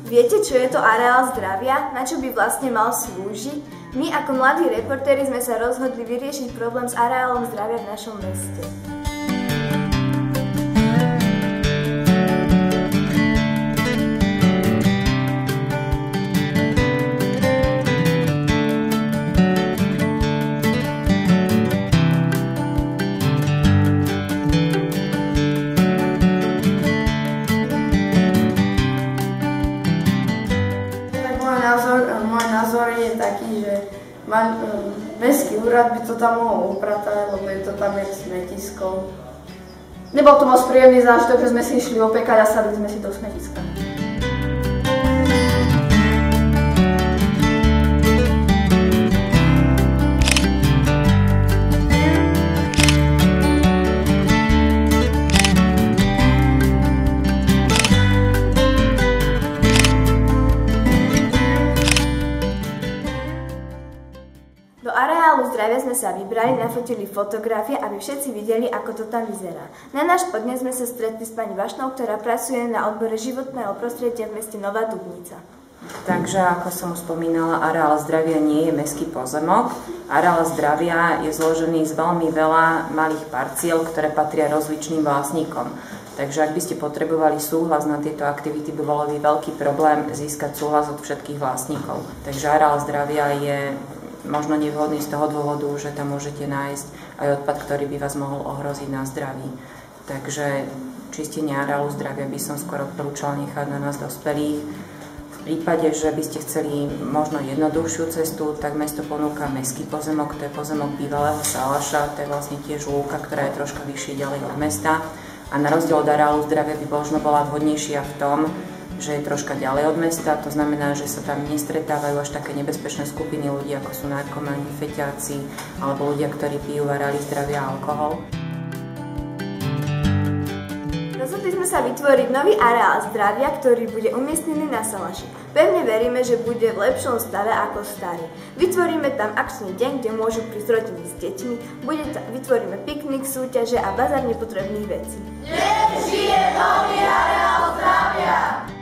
Viete, čo je to areál zdravia? Na čo by vlastne mal slúžiť? My ako mladí reportéri sme sa rozhodli vyriešiť problém s areálom zdravia v našom meste. Môj názor je taký, že mestský úrad by to tam mohol upratať, lebo je to tam jak smetisko. Nebol to moc príjemný zážitok, že sme si išli opekať a sadli sme si do smetiska. Do areálu zdravia sme sa vybrali, nafotili fotografie, aby všetci videli, ako to tam vyzerá. Na náš podnet sme sa stretli s pani Vašnou, ktorá pracuje na odbore životného prostredia v meste Nová Dubnica. Takže, ako som spomínala, areál zdravia nie je mestský pozemok. Areál zdravia je zložený z veľmi veľa malých parciel, ktoré patria rozličným vlastníkom. Takže ak by ste potrebovali súhlas na tieto aktivity, by bolo veľký problém získať súhlas od všetkých vlastníkov. Takže areál zdravia je možno nevhodný z toho dôvodu, že tam môžete nájsť aj odpad, ktorý by vás mohol ohroziť na zdraví. Takže čistenie areálu zdravia by som skôr odporúčala nechať na nás dospelých. V prípade, že by ste chceli možno jednoduchšiu cestu, tak mesto ponúka mestský pozemok, to je pozemok bývalého salaša, to je vlastne tiež lúka, ktorá je troška vyššie ďalej od mesta. A na rozdiel od areálu zdravia by možno bola vhodnejšia v tom, že je troška ďalej od mesta, to znamená, že sa tam nestretávajú až také nebezpečné skupiny ľudí, ako sú narkomani, feťáci alebo ľudia, ktorí pijú v areáli zdravia alkohol. Rozhodli sme sa vytvoriť nový areál zdravia, ktorý bude umiestnený na Salaši. Pevne veríme, že bude v lepšom stave ako starý. Vytvoríme tam akčný deň, kde môžu prísť rodiny s deťmi, vytvoríme piknik, súťaže a bazár nepotrebných vecí. Nech žije nový areál zdravia!